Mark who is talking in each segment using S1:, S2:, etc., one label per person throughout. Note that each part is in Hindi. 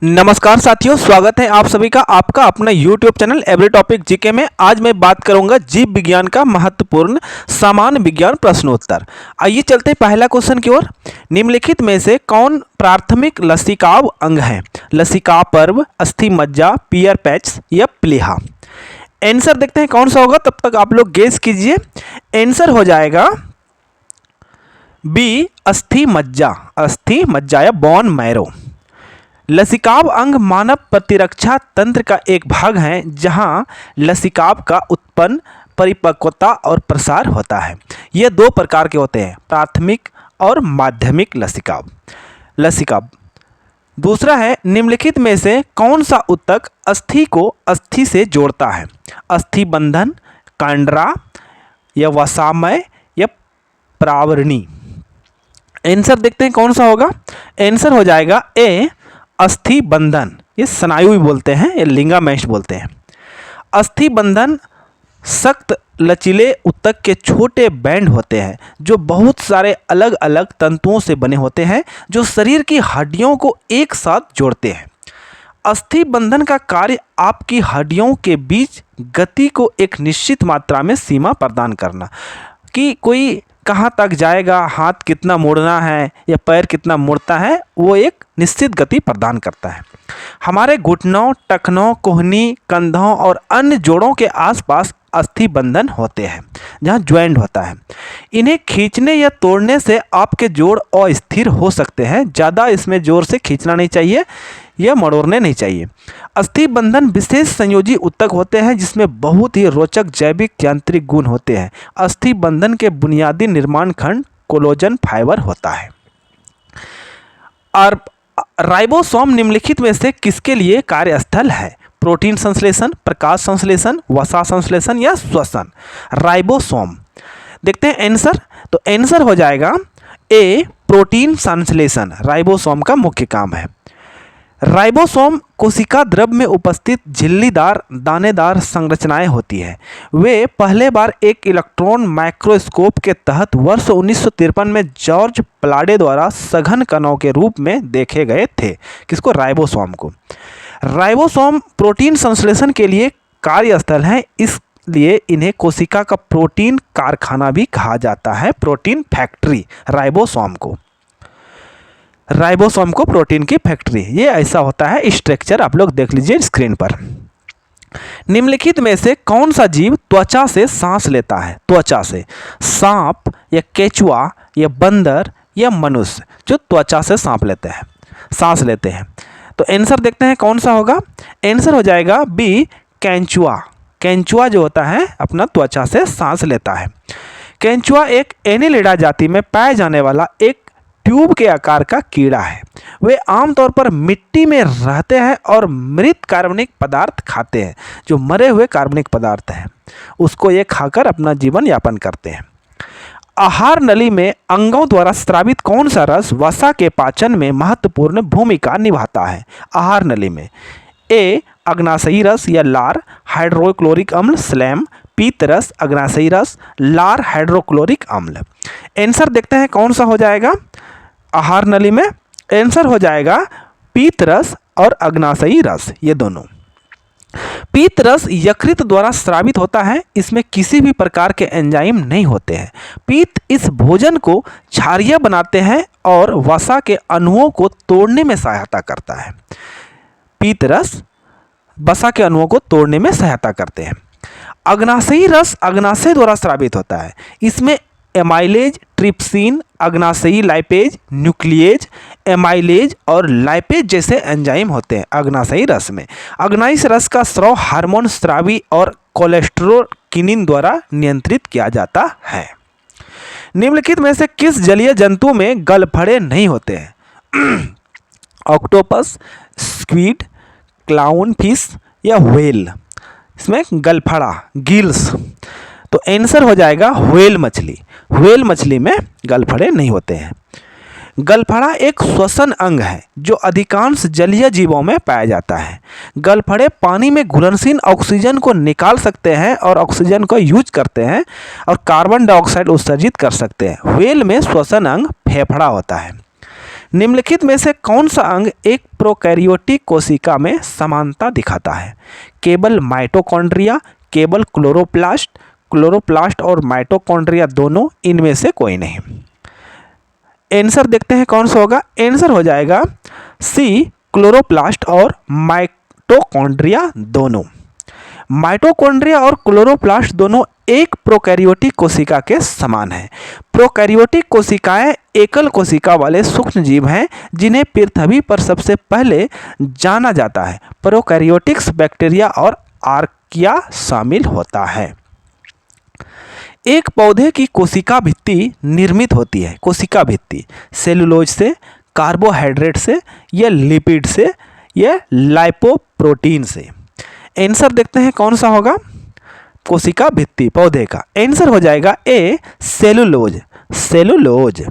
S1: नमस्कार साथियों, स्वागत है आप सभी का आपका अपना YouTube channel every topic GK में। आज मैं बात करूंगा जीव विज्ञान का महत्वपूर्ण सामान्य विज्ञान प्रश्नोत्तर। आइए चलते हैं पहला क्वेश्चन की ओर। निम्नलिखित में से कौन प्राथमिक लसिकाव अंग है? लसिका पर्व, अस्थि मज्जा, पियर पैच या प्लीहा? आंसर देखते हैं कौन सा होगा, तब तक आप लोग गेस कीजिए। आंसर हो जाएगा बी, अस्थि मज्जा या बोन मैरो। लसिकाव अंग मानव प्रतिरक्षा तंत्र का एक भाग है जहां लसिकाव का उत्पन्न, परिपक्वता और प्रसार होता है। ये दो प्रकार के होते हैं, प्राथमिक और माध्यमिक लसिकाव। दूसरा है, निम्नलिखित में से कौन सा ऊतक अस्थि को अस्थि से जोड़ता है? अस्थि बंधन, कांड्रा या वसामय या प्रावरणी? आंसर देखते हैं कौन सा होगा। आंसर हो जाएगा ए, अस्थि बंधन। ये स्नायु भी बोलते हैं, ये लिंगामेश बोलते हैं। अस्थि बंधन सख्त लचीले ऊतक के छोटे बैंड होते हैं जो बहुत सारे अलग अलग तंतुओं से बने होते हैं जो शरीर की हड्डियों को एक साथ जोड़ते हैं। अस्थि बंधन का कार्य आपकी हड्डियों के बीच गति को एक निश्चित मात्रा में सीमा प्रदान करना, कि कोई कहाँ तक जाएगा, हाथ कितना मोड़ना है या पैर कितना मुड़ता है, वो एक निश्चित गति प्रदान करता है। हमारे घुटनों, टखनों, कोहनी, कंधों और अन्य जोड़ों के आसपास अस्थि बंधन होते हैं जहाँ ज्वाइंट होता है। इन्हें खींचने या तोड़ने से आपके जोड़ अस्थिर हो सकते हैं। ज़्यादा इसमें जोर से खींचना नहीं चाहिए या मरोड़ने नहीं चाहिए। अस्थि बंधन विशेष संयोजी ऊतक होते हैं जिसमें बहुत ही रोचक जैविक यांत्रिक गुण होते हैं। अस्थि बंधन के बुनियादी निर्माण खंड कोलेजन फाइबर होता है। और राइबोसोम निम्नलिखित में से किसके लिए कार्यस्थल है? प्रोटीन संश्लेषण, प्रकाश संश्लेषण, वसा संश्लेषण या श्वसन? राइबोसोम देखते हैं आंसर। तो आंसर हो जाएगा ए, प्रोटीन संश्लेषण राइबोसोम का मुख्य काम है। राइबोसोम कोशिका द्रव में उपस्थित झिल्लीदार दानेदार संरचनाएं होती है। वे पहले बार एक इलेक्ट्रॉन माइक्रोस्कोप के तहत वर्ष 1953 में जॉर्ज प्लाडे द्वारा सघन कणों के रूप में देखे गए थे। किसको? राइबोसोम को। राइबोसोम प्रोटीन संश्लेषण के लिए कार्यस्थल है, इसलिए इन्हें कोशिका का प्रोटीन कारखाना भी कहा जाता है, प्रोटीन फैक्ट्री। राइबोसोम को प्रोटीन की फैक्ट्री, ये ऐसा होता है स्ट्रक्चर, आप लोग देख लीजिए स्क्रीन पर। निम्नलिखित में से कौन सा जीव त्वचा से सांस लेता है? त्वचा से, सांप या केचुआ या बंदर या मनुष्य? जो त्वचा से सांस लेते हैं। तो आंसर देखते हैं कौन सा होगा। आंसर हो जाएगा बी, केंचुआ। केंचुआ जो होता है अपना त्वचा से सांस लेता है। केंचुआ एक एनिलिडा जाति में पाया जाने वाला एक ट्यूब के आकार का कीड़ा है। वे आमतौर पर मिट्टी में रहते हैं और मृत कार्बनिक पदार्थ खाते हैं। जो मरे हुए कार्बनिक पदार्थ हैं उसको ये खाकर अपना जीवन यापन करते हैं। आहार नली में अंगों द्वारा स्रावित कौन सा रस वसा के पाचन में महत्वपूर्ण भूमिका निभाता है? आहार नली में ए, अग्नाशयी रस या लार हाइड्रोक्लोरिक अम्ल स्लैम, पीत रस, अग्नाशयी रस, लार हाइड्रोक्लोरिक अम्ल? आंसर देखते हैं कौन सा हो जाएगा आहार नली में। आंसर हो जाएगा पीत रस और अग्नाशयी रस, ये दोनों। पीत रस यकृत द्वारा स्रावित होता है, इसमें किसी भी प्रकार के एंजाइम नहीं होते हैं। पीत इस भोजन को क्षारीय बनाते हैं और वसा के अणुओं को तोड़ने में सहायता करता है। पीत रस वसा के अणुओं को तोड़ने में सहायता करते हैं। अग्नाशयी रस अग्नाशय द्वारा स्रावित होता है, इसमें एमाइलेज, ट्रिप्सिन, अग्नाशयी लाइपेज, न्यूक्लिएज, एमाइलेज और लाइपेज जैसे एंजाइम होते हैं अग्नाशयी रस में। अग्नाशयी रस का स्राव हार्मोन स्रावी और कोलेस्टेरोकिनिन द्वारा नियंत्रित किया जाता है। निम्नलिखित में से किस जलीय जंतु में गलफड़े नहीं होते हैं? ऑक्टोपस, स्क्विड, क्लाउन फिश या व्हेल? इसमें गलफड़ा, गिल्स। तो आंसर हो जाएगा व्हेल मछली। व्हेल मछली में गलफड़े नहीं होते हैं। गलफड़ा एक श्वसन अंग है जो अधिकांश जलीय जीवों में पाया जाता है। गलफड़े पानी में घुलनशील ऑक्सीजन को निकाल सकते हैं और ऑक्सीजन को यूज करते हैं और कार्बन डाइऑक्साइड उत्सर्जित कर सकते हैं। व्हेल में श्वसन अंग फेफड़ा होता है। निम्नलिखित में से कौन सा अंग एक प्रोकैरियोटिक कोशिका में समानता दिखाता है? केवल माइटोकॉन्ड्रिया, केवल क्लोरोप्लास्ट और माइटोकॉन्ड्रिया दोनों, इनमें से कोई नहीं। आंसर देखते हैं कौन सा होगा। आंसर हो जाएगा सी, क्लोरोप्लास्ट और माइटोकॉन्ड्रिया दोनों। माइटोकॉन्ड्रिया और क्लोरोप्लास्ट दोनों एक प्रोकैरियोटिक कोशिका के समान हैं। प्रोकैरियोटिक कोशिकाएं एकल कोशिका वाले सूक्ष्म जीव हैं जिन्हें पृथ्वी पर सबसे पहले जाना जाता है। प्रोकैरियोटिक्स बैक्टीरिया और आर्किया शामिल होता है। एक पौधे की कोशिका भित्ति निर्मित होती है। कोशिका भित्ति सेलुलोज से, कार्बोहाइड्रेट से, या लिपिड से, या लाइपोप्रोटीन से। आंसर देखते हैं कौन सा होगा कोशिका भित्ति पौधे का। आंसर हो जाएगा ए, सेलुलोज। सेलुलोज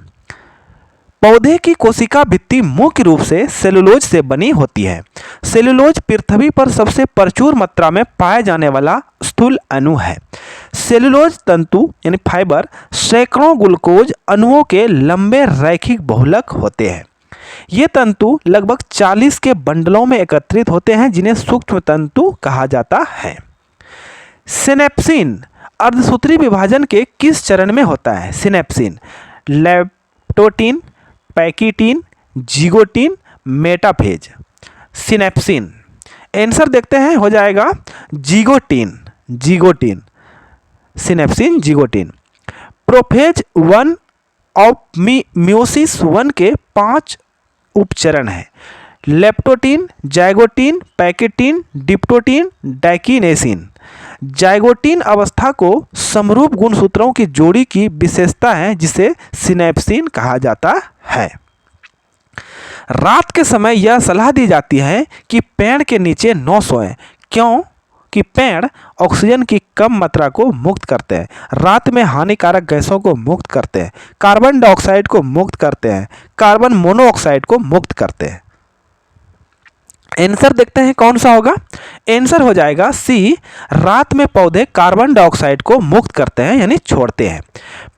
S1: पौधे की कोशिका भित्ति मुख्य रूप से सेलुलोज से बनी होती है। सेलुलोज पृथ्वी पर सबसे प्रचुर मात्रा में पाया जाने वाला स्थूल अणु है। सेलुलोज तंतु यानी फाइबर सैकड़ों ग्लूकोज अणुओं के लंबे रैखिक बहुलक होते हैं। ये तंतु लगभग 40 के बंडलों में एकत्रित होते हैं जिन्हें सूक्ष्म तंतु कहा जाता है। सिनेप्सिन अर्धसूत्री विभाजन के किस चरण में होता है? Synapsis leptotene, pachytene, zygotene, metaphase. Synapsis answer देखते हैं हो जाएगा zygotene. Zygotene synapsis zygotene. Prophase 1 of meiosis 1 के 5 उपचरण हैं। Leptotene, zygotene, pachytene, diplotene, diakinesis. Zygotene अवस्था को समरूप गुणसूत्रों की जोड़ी की विशेषता है जिसे सिनेप्सिन कहा जाता है। रात के समय यह सलाह दी जाती है कि पेड़ के नीचे न सोएं। क्यों? कि पेड़ ऑक्सीजन की कम मात्रा को मुक्त करते हैं, रात में हानिकारक गैसों को मुक्त करते हैं, कार्बन डाइऑक्साइड को मुक्त करते हैं, कार्बन मोनोऑक्साइड को मुक्त करते हैं। आंसर देखते हैं कौन सा होगा। आंसर हो जाएगा सी, रात में पौधे कार्बन डाइऑक्साइड को मुक्त करते हैं यानी छोड़ते हैं।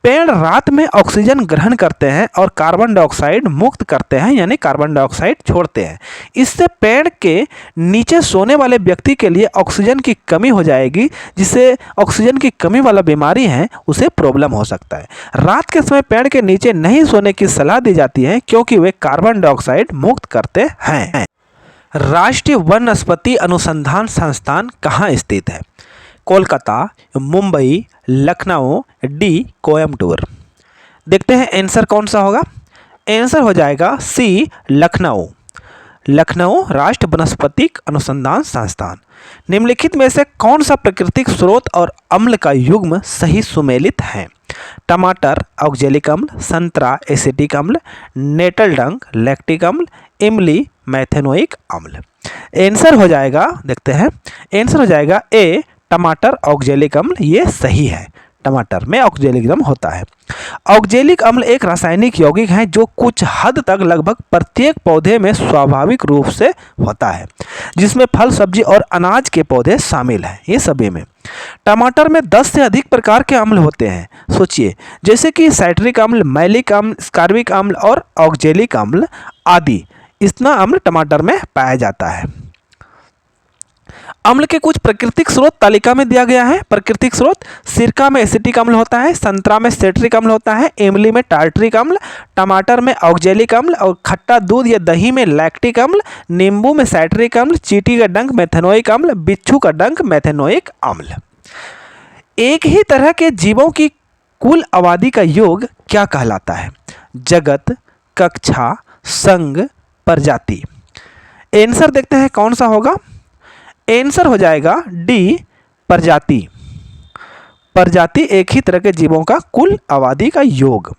S1: पेड़ रात में ऑक्सीजन ग्रहण करते हैं और कार्बन डाइऑक्साइड मुक्त करते हैं यानी कार्बन डाइऑक्साइड छोड़ते हैं। इससे पेड़ के नीचे सोने वाले व्यक्ति के लिए ऑक्सीजन की कमी हो जाएगी, जिसे ऑक्सीजन की कमी वाला बीमारी है उसे प्रॉब्लम हो सकता है। रात के समय पेड़ के नीचे नहीं सोने की सलाह दी जाती है क्योंकि वे कार्बन डाइऑक्साइड मुक्त करते हैं। राष्ट्रीय वनस्पति अनुसंधान संस्थान कहाँ स्थित है? कोलकाता, मुंबई, लखनऊ, डी कोयम्बटूर। देखते हैं आंसर कौन सा होगा। आंसर हो जाएगा सी, लखनऊ। लखनऊ राष्ट्रीय वनस्पतिक अनुसंधान संस्थान। निम्नलिखित में से कौन सा प्राकृतिक स्रोत और अम्ल का युग्म सही सुमेलित है? टमाटर ऑक्जेलिक अम्ल, संतरा एसिटिक अम्ल, नेटल डंक लैक्टिक अम्ल, इमली मैथेनोइक अम्ल। आंसर हो जाएगा, देखते हैं, आंसर हो जाएगा ए, टमाटर ऑक्जेलिक अम्ल। ये सही है, टमाटर में ऑक्जेलिक अम्ल होता है। ऑक्जेलिक अम्ल एक रासायनिक यौगिक है जो कुछ हद तक लगभग प्रत्येक पौधे में स्वाभाविक रूप से होता है, जिसमें फल, सब्जी और अनाज के पौधे शामिल हैं। ये सभी में टमाटर में 10 से अधिक प्रकार के अम्ल होते हैं। सोचिए, जैसे कि साइट्रिक अम्ल, मैलिक अम्ल, स्कार्बिक अम्ल और ऑक्जेलिक अम्ल आदि। इतना अम्ल टमाटर में पाया जाता है। अम्ल के कुछ प्राकृतिक स्रोत तालिका में दिया गया है। प्राकृतिक स्रोत, सिरका में एसिटिक अम्ल होता है, संतरा में सिट्रिक अम्ल होता है, इमली में टार्टरिक अम्ल, टमाटर में ऑक्जेलिक अम्ल और खट्टा दूध या दही में लैक्टिक अम्ल, नींबू में साइट्रिक अम्ल, चींटी का डंक मेथेनोइक अम्ल, बिच्छू का डंक मेथेनोइक अम्ल। एक ही तरह के जीवों की कुल आबादी का योग क्या कहलाता है? जगत, कक्षा, संघ, प्रजाति। आंसर देखते हैं कौन सा होगा। आंसर हो जाएगा डी, प्रजाति। प्रजाति एक ही तरह के जीवों का कुल आबादी का योग।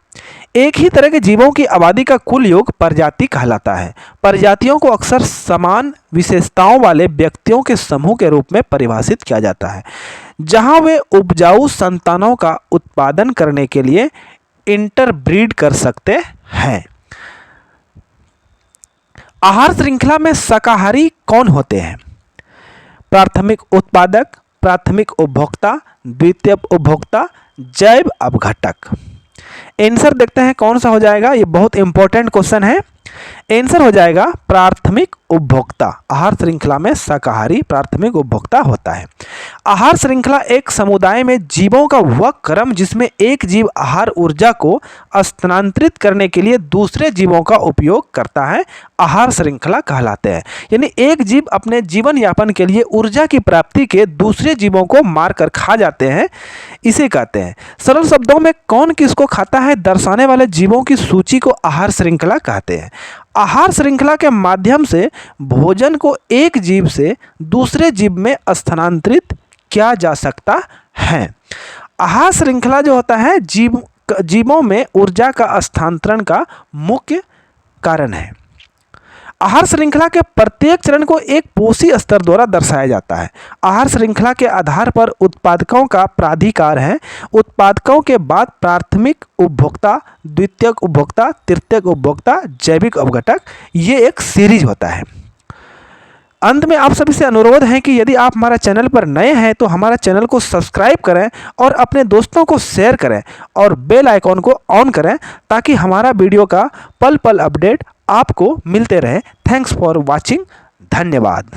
S1: एक ही तरह के जीवों की आबादी का कुल योग प्रजाति कहलाता है। प्रजातियों को अक्सर समान विशेषताओं वाले व्यक्तियों के समूह के रूप में परिभाषित किया जाता है, जहां वे उपजाऊ संतानों का उत्पादन करने के लिए इंटरब्रीड कर सकते हैं। आहार श्रृंखला में शाकाहारी कौन होते हैं? प्राथमिक उत्पादक, प्राथमिक उपभोक्ता, द्वितीय उपभोक्ता, जैव अपघटक। आंसर देखते हैं कौन सा हो जाएगा, ये बहुत इंपॉर्टेंट क्वेश्चन है। आंसर हो जाएगा प्राथमिक उपभोक्ता। आहार श्रृंखला में शाकाहारी प्राथमिक उपभोक्ता होता है। आहार श्रृंखला एक समुदाय में जीवों का वह क्रम जिसमें एक जीव आहार ऊर्जा को स्थानांतरित करने के लिए दूसरे जीवों का उपयोग करता है, आहार श्रृंखला कहलाते हैं। यानी एक जीव अपने जीवन यापन के लिए ऊर्जा की प्राप्ति के दूसरे जीवों को मारकर खा जाते हैं, इसे कहते हैं। सरल शब्दों में कौन किसको खाता है दर्शाने वाले जीवों की सूची को आहार श्रृंखला कहते हैं। आहार श्रृंखला के माध्यम से भोजन को एक जीव से दूसरे जीव में स्थानांतरित किया जा सकता है। आहार श्रृंखला जो होता है जीवों में ऊर्जा का स्थानांतरण का मुख्य कारण है। आहार श्रृंखला के प्रत्येक चरण को एक पोषी स्तर द्वारा दर्शाया जाता है। आहार श्रृंखला के आधार पर उत्पादकों का प्राधिकार है। उत्पादकों के बाद प्राथमिक उपभोक्ता, द्वितीयक उपभोक्ता, तृतीयक उपभोक्ता, जैविक अपघटक, ये एक सीरीज होता है। अंत में आप सभी से अनुरोध है कि यदि आप हमारा चैनल पर नए हैं तो हमारा चैनल को सब्सक्राइब करें और अपने दोस्तों को शेयर करें और बेल आइकॉन को ऑन करें ताकि हमारा वीडियो का पल पल अपडेट आपको मिलते रहे। Thanks for watching. धन्यवाद।